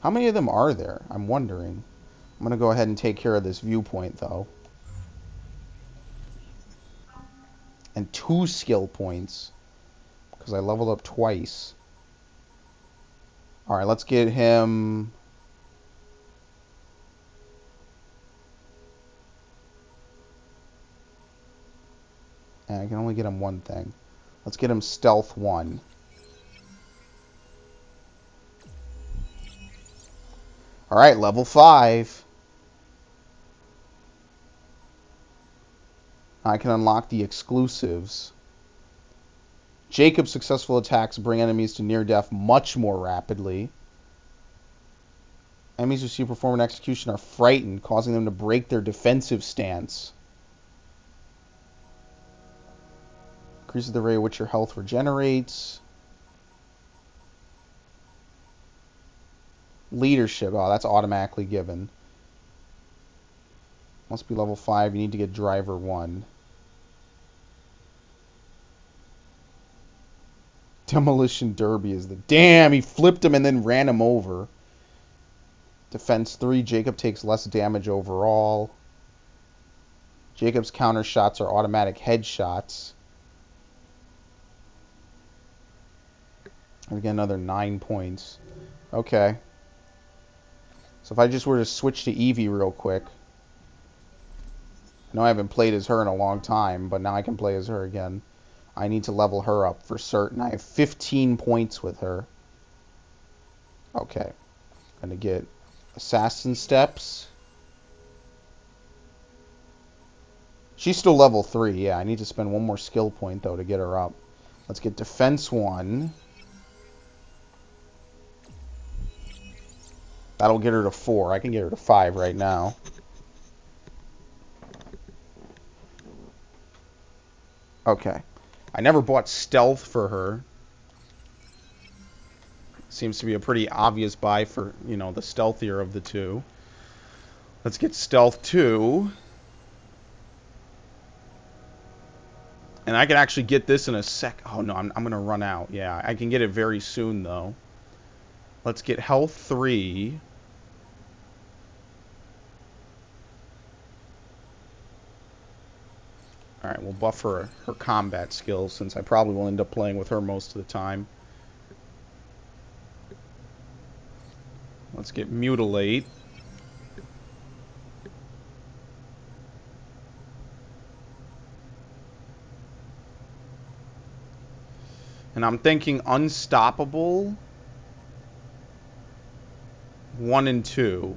How many of them are there? I'm wondering. I'm going to go ahead and take care of this viewpoint, though. And 2 skill points. Because I leveled up twice. Alright, let's get him... And I can only get him one thing. Let's get him Stealth 1. Alright, level 5. I can unlock the exclusives. Jacob's successful attacks bring enemies to near death much more rapidly. Enemies who see you perform an execution are frightened, causing them to break their defensive stance. Increases the rate at which your health regenerates. Leadership. Oh, that's automatically given. Must be level 5. You need to get Driver 1. Demolition Derby is the... Damn, he flipped him and then ran him over. Defense 3. Jacob takes less damage overall. Jacob's counter shots are automatic headshots. And again, another 9 points. Okay. So if I just were to switch to Evie real quick. I know I haven't played as her in a long time, but now I can play as her again. I need to level her up for certain. I have 15 points with her. Okay. I'm going to get Assassin Steps. She's still level 3. Yeah, I need to spend one more skill point, though, to get her up. Let's get Defense 1. That'll get her to 4. I can get her to 5 right now. Okay. I never bought Stealth for her. Seems to be a pretty obvious buy for, you know, the stealthier of the two. Let's get Stealth 2. And I can actually get this in a sec. Oh, no, I'm going to run out. Yeah, I can get it very soon, though. Let's get Health 3. Alright, we'll buff her combat skills, since I probably will end up playing with her most of the time. Let's get Mutilate. And I'm thinking Unstoppable 1 and 2.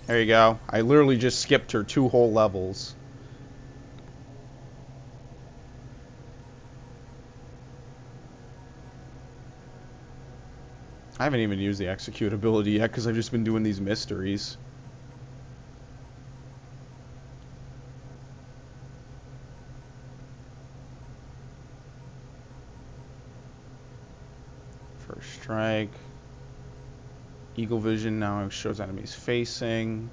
There you go. I literally just skipped her 2 whole levels. I haven't even used the execute ability yet because I've just been doing these mysteries. First strike. Eagle vision now shows enemies facing.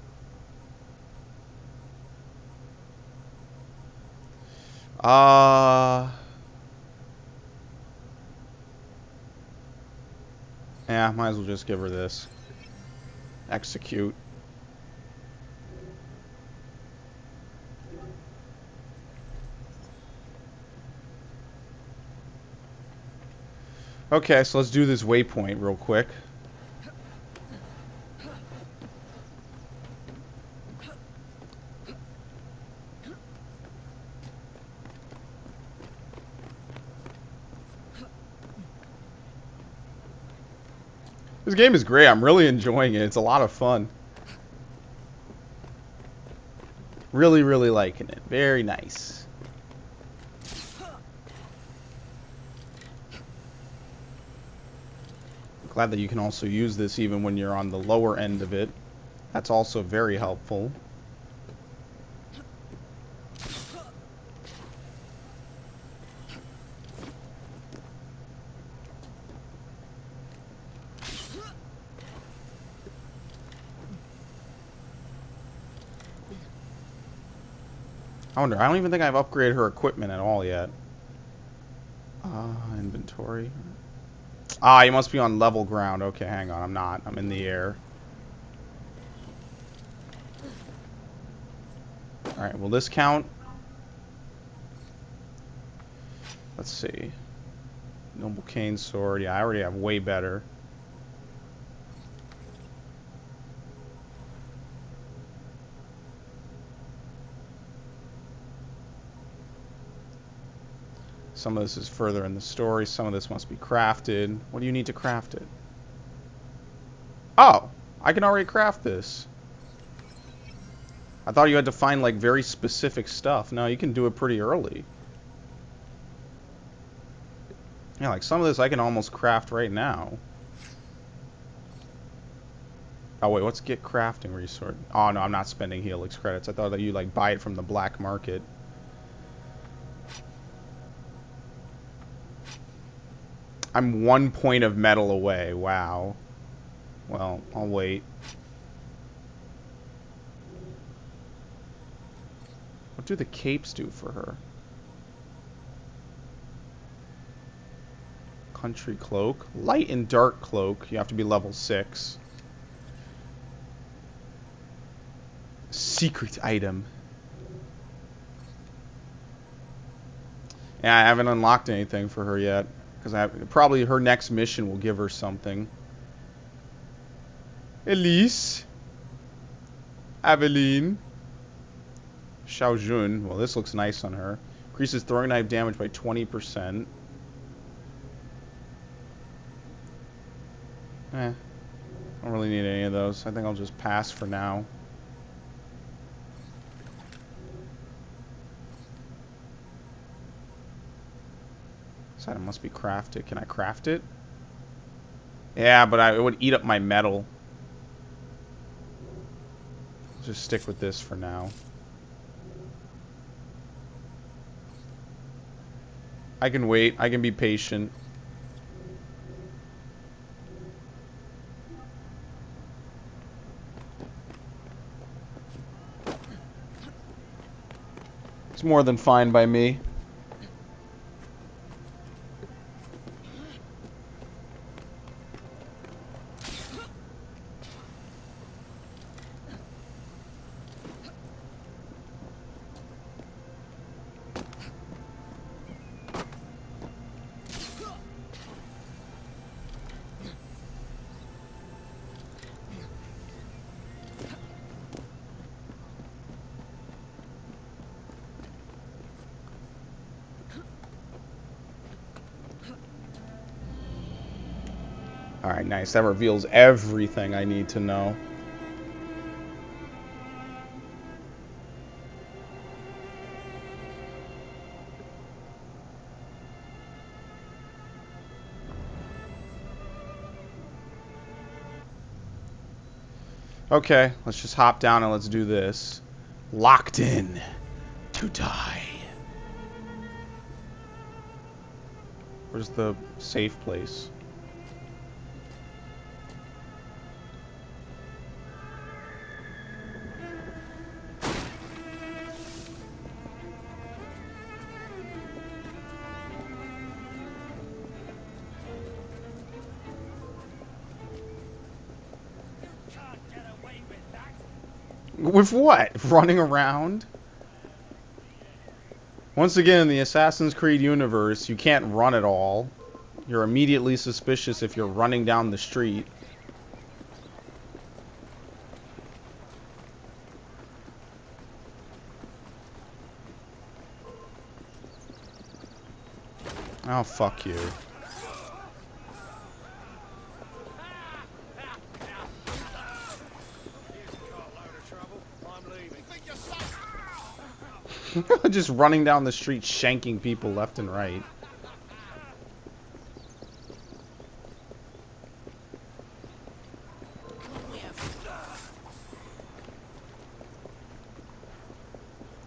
Yeah, might as well just give her this. Execute. Okay, so let's do this waypoint real quick. This game is great. I'm really enjoying it. It's a lot of fun. Really, really liking it. Very nice. Glad that you can also use this even when you're on the lower end of it. That's also very helpful. I wonder, I don't even think I've upgraded her equipment at all yet. Inventory. Ah, you must be on level ground. Okay, hang on. I'm not. I'm in the air. Alright, will this count? Let's see. Noble Cane Sword. Yeah, I already have way better. Some of this is further in the story. Some of this must be crafted. What do you need to craft it? Oh! I can already craft this. I thought you had to find, like, very specific stuff. No, you can do it pretty early. Yeah, like, some of this I can almost craft right now. Oh, wait, what's get crafting resource? Oh, no, I'm not spending Helix credits. I thought that you, like, buy it from the black market. I'm 1 point of metal away. Wow. Well, I'll wait. What do the capes do for her? Country cloak. Light and dark cloak. You have to be level 6. Secret item. Yeah, I haven't unlocked anything for her yet. Because probably her next mission will give her something. Elise. Aveline. Xiaojun. Well, this looks nice on her. Increases throwing knife damage by 20%. I don't really need any of those. I think I'll just pass for now. This item must be crafted. Can I craft it? Yeah, but it would eat up my metal. Just stick with this for now. I can wait. I can be patient. It's more than fine by me. Alright, nice. That reveals everything I need to know. Okay, let's just hop down and let's do this. Locked in to die. Where's the safe place? With what? Running around? Once again, in the Assassin's Creed universe, you can't run at all. You're immediately suspicious if you're running down the street. Oh, fuck you. Just running down the street, shanking people left and right.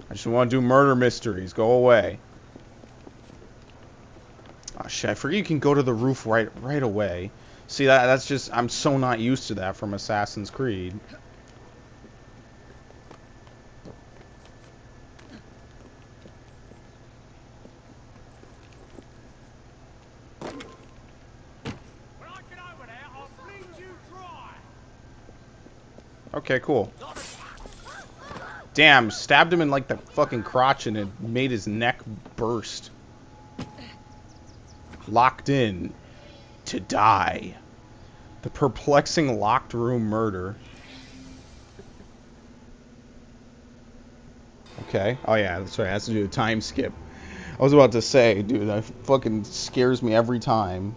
I just want to do murder mysteries. Go away. Oh shit! I forget you can go to the roof right away. See, that's just, I'm so not used to that from Assassin's Creed. Okay, cool. Damn, stabbed him in like the fucking crotch and it made his neck burst. Locked in to die. The perplexing locked room murder. Okay. Oh yeah, that's right. It has to do with time skip. I was about to say, dude, that fucking scares me every time.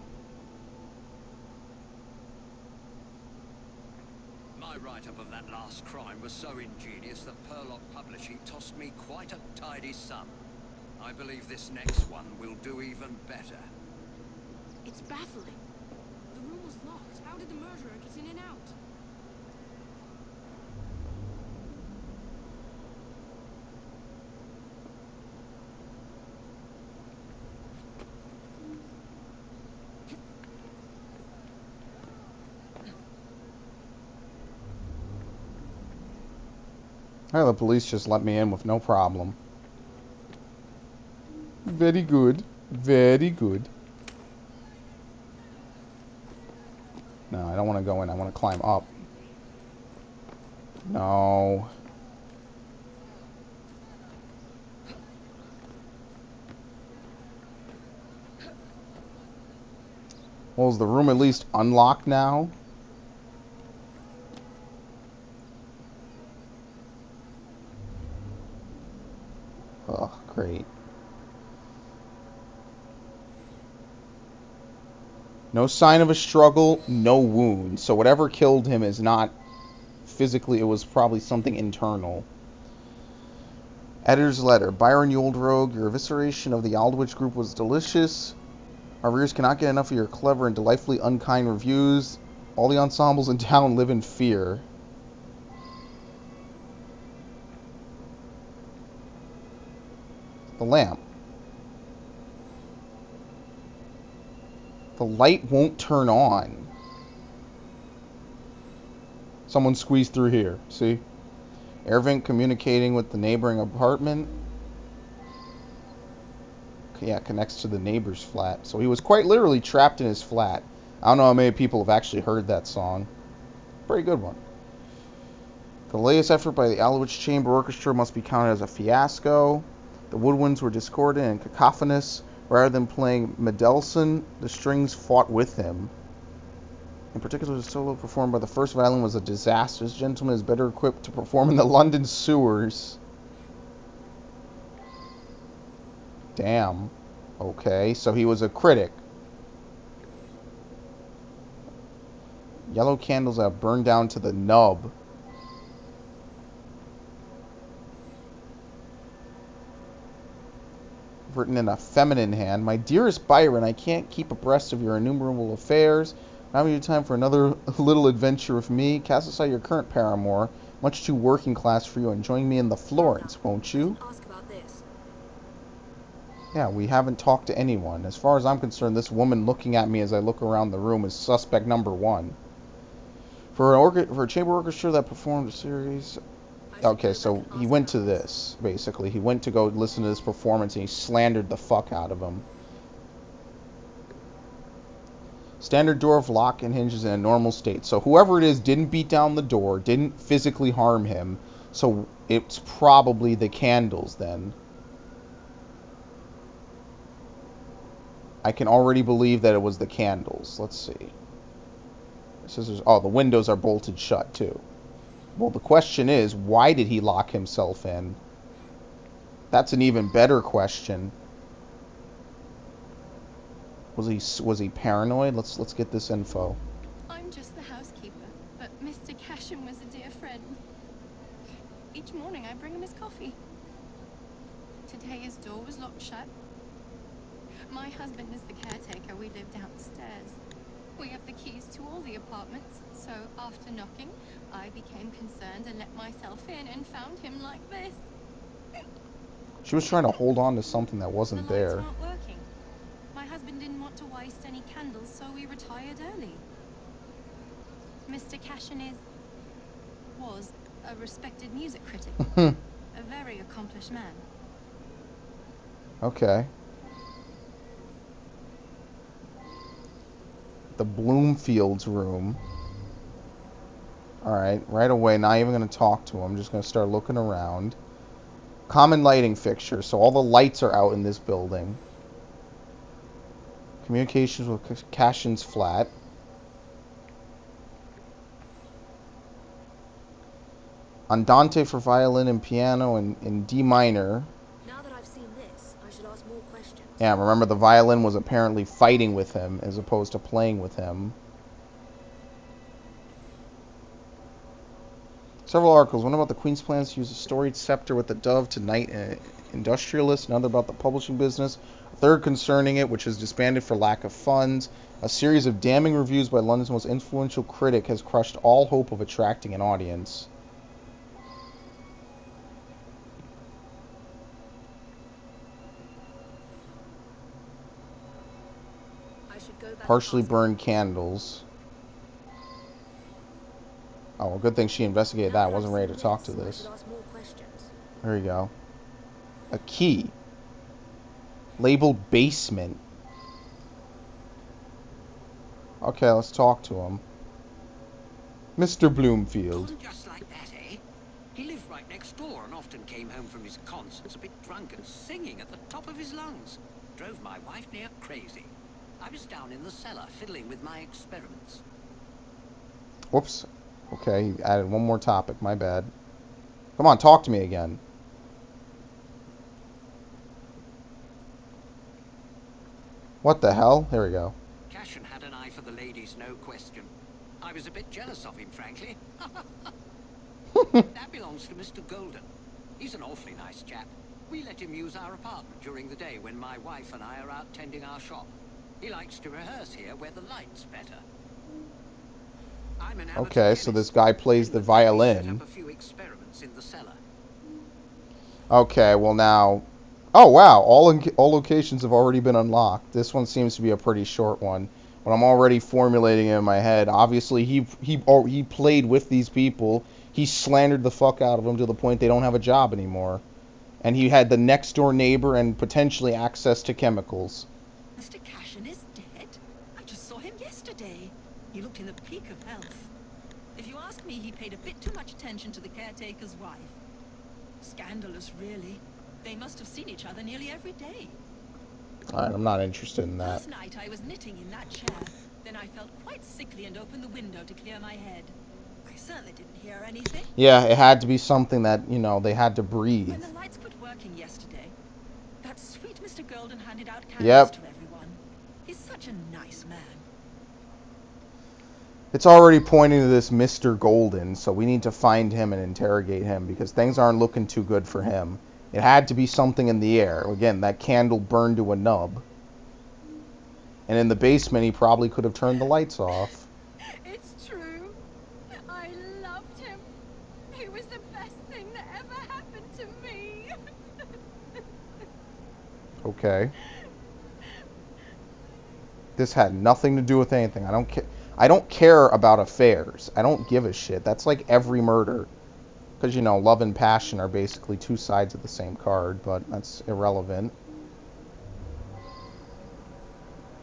My write-up of that last crime was so ingenious that Purlock Publishing tossed me quite a tidy sum. I believe this next one will do even better. It's baffling. The room was locked. How did the murderer get in and out? Oh, the police just let me in with no problem. Very good. Very good. No, I don't want to go in. I want to climb up. No. Well, is the room at least unlocked now? Oh, great. No sign of a struggle, no wound. So whatever killed him is not physically, it was probably something internal. Editor's letter. Byron, you old rogue, your evisceration of the Aldwych group was delicious. Our readers cannot get enough of your clever and delightfully unkind reviews. All the ensembles in town live in fear. The lamp. The light won't turn on. Someone squeezed through here. See? Air vent communicating with the neighboring apartment. Yeah, connects to the neighbor's flat. So he was quite literally trapped in his flat. I don't know how many people have actually heard that song. Pretty good one. The latest effort by the Aldwych Chamber Orchestra must be counted as a fiasco. The woodwinds were discordant and cacophonous. Rather than playing Mendelssohn, the strings fought with him. In particular, the solo performed by the first violin was a disaster. This gentleman is better equipped to perform in the London sewers. Damn. Okay, so he was a critic. Yellow candles that burned down to the nub. Written in a feminine hand. My dearest Byron, I can't keep abreast of your innumerable affairs. Now we have time for another little adventure with me. Cast aside your current paramour, much too working class for you, and join me in the Florence, won't you? Ask about this. Yeah, we haven't talked to anyone. As far as I'm concerned, this woman looking at me as I look around the room is suspect number one. For a chamber orchestra that performed a series... Okay, so he went to this, basically. He went to go listen to this performance, and he slandered the fuck out of him. Standard door of lock and hinges in a normal state. So whoever it is didn't beat down the door, didn't physically harm him. So it's probably the candles, then. I can already believe that it was the candles. Let's see. It says the windows are bolted shut, too. Well, the question is, why did he lock himself in? That's an even better question. Was he paranoid? Let's get this info. I'm just the housekeeper, but Mr. Casham was a dear friend. Each morning I bring him his coffee. Today his door was locked shut. My husband is the caretaker. We live downstairs. We have the keys to all the apartments, so after knocking, I became concerned and let myself in and found him like this. She was trying to hold on to something that wasn't The lights there. aren't working. My husband didn't want to waste any candles, so we retired early. Mr. Cashin was a respected music critic, a very accomplished man. Okay. The Bloomfields room. Alright, right away, not even going to talk to him. Just going to start looking around. Common lighting fixture, so all the lights are out in this building. Communications with Cashin's flat. Andante for violin and piano in D minor. Now that I've seen this, I should ask more questions. Yeah, remember the violin was apparently fighting with him as opposed to playing with him. Several articles. One about the Queen's plans to use a storied scepter with the dove to knight an industrialist. Another about the publishing business. A third concerning it, which is disbanded for lack of funds. A series of damning reviews by London's most influential critic has crushed all hope of attracting an audience. I should go back Partially and ask burned questions. candles. Oh, well, good thing she investigated that. I wasn't ready to talk to I this. should ask more questions. There you go. A key. Labeled basement. Okay, let's talk to him. Mr. Bloomfield. Gone just like that, eh? He lived right next door and often came home from his concerts a bit drunk and singing at the top of his lungs. Drove my wife near crazy. I was down in the cellar fiddling with my experiments. Whoops. Okay, he added one more topic. My bad. Come on, talk to me again. What the hell? Here we go. Cashin had an eye for the ladies, no question. I was a bit jealous of him, frankly. That belongs to Mr. Golden. He's an awfully nice chap. We let him use our apartment during the day when my wife and I are out tending our shop. He likes to rehearse here where the light's better. I'm an amateur Okay, so this chemist, guy plays and the would let me set violin. up a few experiments in the cellar. Okay, well now... Oh, wow. All locations have already been unlocked. This one seems to be a pretty short one. But I'm already formulating it in my head. Obviously, he played with these people. He slandered the fuck out of them to the point they don't have a job anymore. And he had the next door neighbor and potentially access to chemicals. Mr. Cashin is dead? I just saw him yesterday. He looked in the peak of health. If you ask me, he paid a bit too much attention to the caretaker's wife. Scandalous, really. They must have seen each other nearly every day. Alright, I'm not interested in that. Last night I was knitting in that chair. Then I felt quite sickly and opened the window to clear my head. I certainly didn't hear anything. Yeah, it had to be something that, you know, they had to breathe. When the lights quit working yesterday, that sweet Mr. Golden handed out candles Yep. to everyone. He's such a nice man. It's already pointing to this Mr. Golden, so we need to find him and interrogate him because things aren't looking too good for him. It had to be something in the air. Again, that candle burned to a nub. And in the basement, he probably could have turned the lights off. It's true. I loved him. He was the best thing that ever happened to me. Okay. This had nothing to do with anything. I don't care about affairs. I don't give a shit. That's like every murder. Because, you know, love and passion are basically two sides of the same card, but that's irrelevant.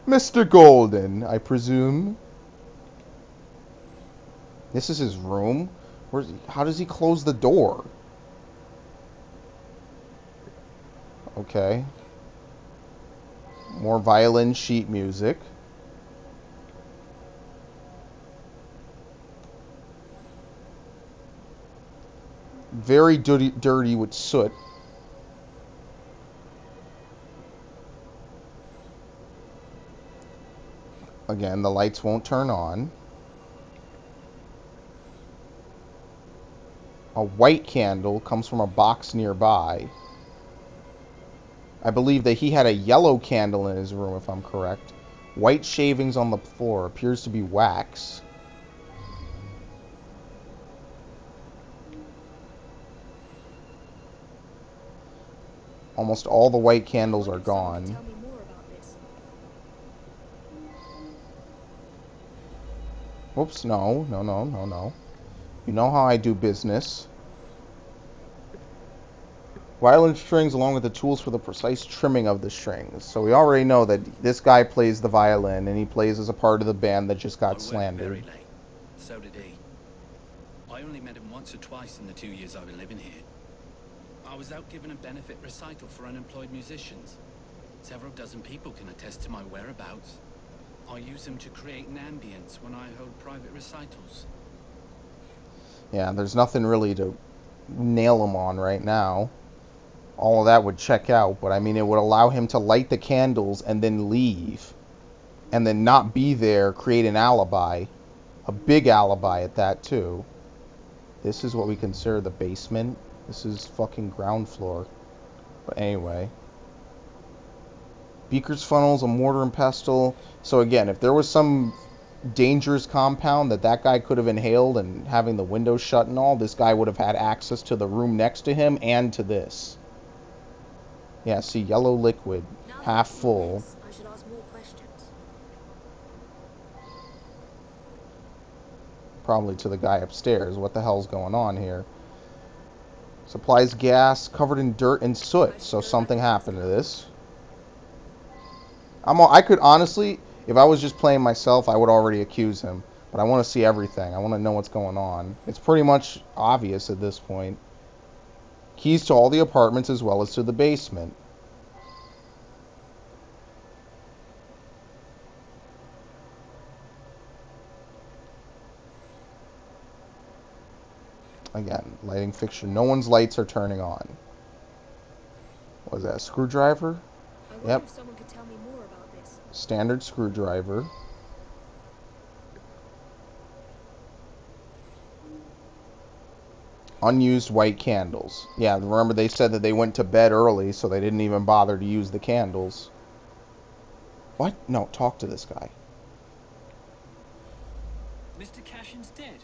Mr. Golden, I presume. This is his room? How does he close the door? Okay. More violin sheet music. Very dirty with soot. Again, the lights won't turn on. A white candle comes from a box nearby. I believe that he had a yellow candle in his room, if I'm correct. White shavings on the floor. Appears to be wax. Almost all the white candles are gone. Tell me more about this. Whoops, no. You know how I do business. Violin strings along with the tools for the precise trimming of the strings. So we already know that this guy plays the violin and he plays as a part of the band that just got I worked slandered. very late. So did he. I only met him once or twice in the 2 years I've been living here. I was out giving a benefit recital for unemployed musicians. Several dozen people can attest to my whereabouts. I use them to create an ambience when I hold private recitals. Yeah, there's nothing really to nail him on right now. All of that would check out, but I mean, it would allow him to light the candles and then leave. And then not be there, create an alibi. A big alibi at that, too. This is what we consider the basement. This is fucking ground floor. But anyway. Beaker's funnels, a mortar and pestle. So again, if there was some dangerous compound that guy could have inhaled and having the windows shut and all, this guy would have had access to the room next to him and to this. Yeah, see, yellow liquid, Now that half I've seen full. this, I should ask more questions. Probably to the guy upstairs. What the hell's going on here? Supplies gas covered in dirt and soot. So something happened to this. I could honestly, if I was just playing myself, I would already accuse him. But I want to see everything. I want to know what's going on. It's pretty much obvious at this point. Keys to all the apartments as well as to the basement. Again, lighting fixture. No one's lights are turning on. What is that, a screwdriver? I wonder Yep. if someone could tell me more about this. Standard screwdriver. Unused white candles. Yeah, remember they said that they went to bed early, so they didn't even bother to use the candles. What? No, talk to this guy. Mr. Cashin's dead.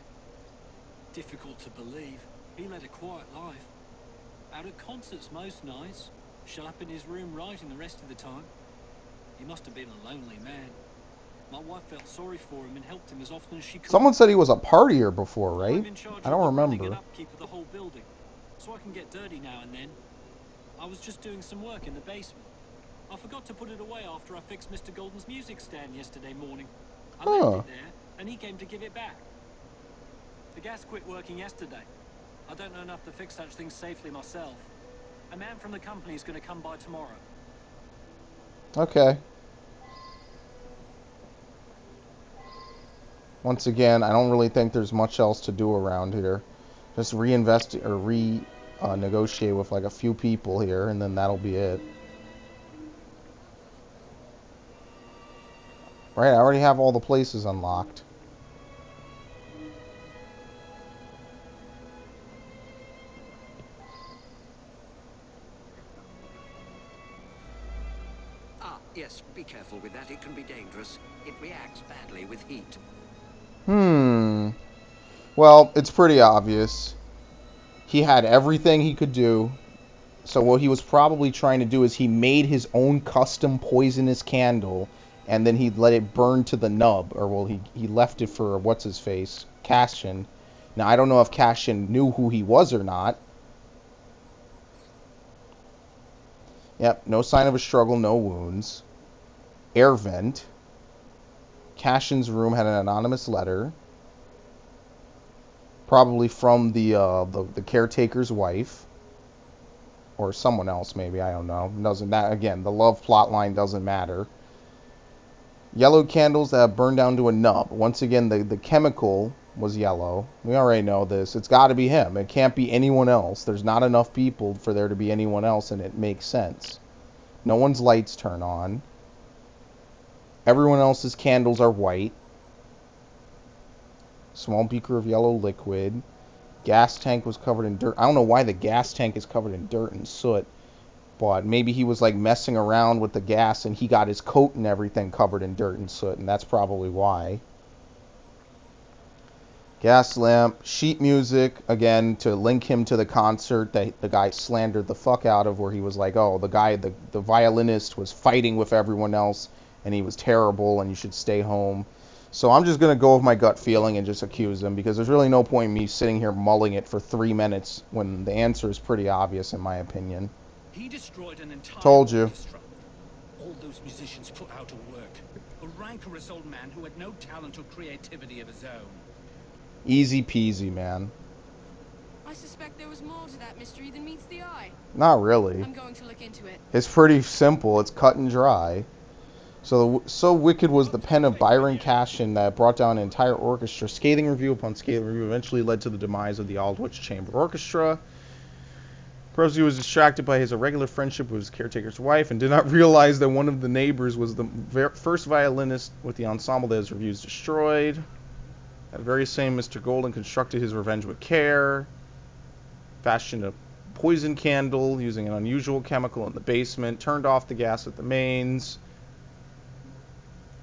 Difficult to believe. He led a quiet life. Out at concerts most nights, shut up in his room writing the rest of the time. He must have been a lonely man. My wife felt sorry for him and helped him as often as she could. Someone said he was a partier before, I'm right? in charge I of don't the running remember. and upkeep of the whole building, so I can get dirty now and then. I was just doing some work in the basement. I forgot to put it away after I fixed Mr. Golden's music stand yesterday morning. I left it there, and he came to give it back. The gas quit working yesterday. I don't know enough to fix such things safely myself. A man from the company is going to come by tomorrow. Okay. Once again, I don't really think there's much else to do around here. Just reinvest or negotiate with like a few people here, and then that'll be it. Right, I already have all the places unlocked. Ah, yes, be careful with that. It can be dangerous. It reacts badly with heat. Well, it's pretty obvious. He had everything he could do. So what he was probably trying to do is he made his own custom poisonous candle, and then he let it burn to the nub. Or, well, he left it for, what's-his-face, Cashin. Now, I don't know if Cashin knew who he was or not. Yep, no sign of a struggle, no wounds. Air vent. Cashin's room had an anonymous letter. Probably from the caretaker's wife. Or someone else, maybe, I don't know. Doesn't that again, the love plot line doesn't matter. Yellow candles that have burned down to a nub. Once again, the chemical was yellow. We already know this. It's got to be him. It can't be anyone else. There's not enough people for there to be anyone else, and it makes sense. No one's lights turn on. Everyone else's candles are white. Small beaker of yellow liquid. Gas tank was covered in dirt. I don't know why the gas tank is covered in dirt and soot. But maybe he was like messing around with the gas and he got his coat and everything covered in dirt and soot. And that's probably why. Gas lamp. Sheet music. Again, to link him to the concert that the guy slandered the fuck out of, where he was like, oh, the violinist was fighting with everyone else and he was terrible and you should stay home. So I'm just going to go with my gut feeling and just accuse him, because there's really no point in me sitting here mulling it for 3 minutes when the answer is pretty obvious in my opinion. He destroyed an entire Told you. orchestra. All those musicians put out of work. A rancorous old man who had no talent or creativity of his own. Easy peasy, man. I suspect there was more to that mystery than meets the eye. Not really. I'm going to look into it. It's pretty simple. It's cut and dry. So wicked was the pen of Byron Cashin that brought down an entire orchestra. Scathing review upon scathing review eventually led to the demise of the Aldwych Chamber Orchestra. Perhaps he was distracted by his irregular friendship with his caretaker's wife and did not realize that one of the neighbors was the first violinist with the ensemble that his reviews destroyed. That very same Mr. Golden constructed his revenge with care, fashioned a poison candle using an unusual chemical in the basement, turned off the gas at the mains.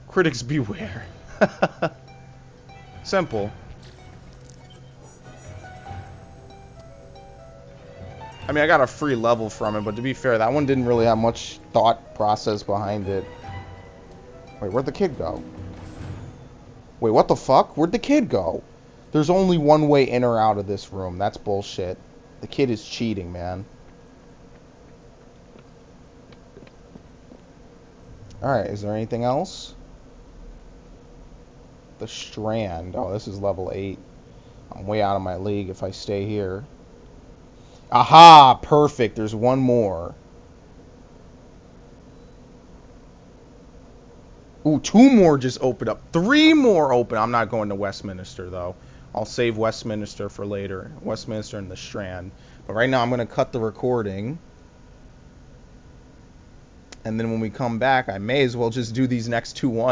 Critics beware. Simple. I mean, I got a free level from it, but to be fair, that one didn't really have much thought process behind it. Wait, where'd the kid go? Wait, what the fuck? Where'd the kid go? There's only one way in or out of this room. That's bullshit. The kid is cheating, man. Alright, is there anything else? The Strand. Oh, this is level 8. I'm way out of my league if I stay here. Aha! Perfect. There's one more. Ooh, 2 more just opened up. 3 more open. I'm not going to Westminster, though. I'll save Westminster for later. Westminster and the Strand. But right now I'm going to cut the recording. And then when we come back, I may as well just do these next 2 ones.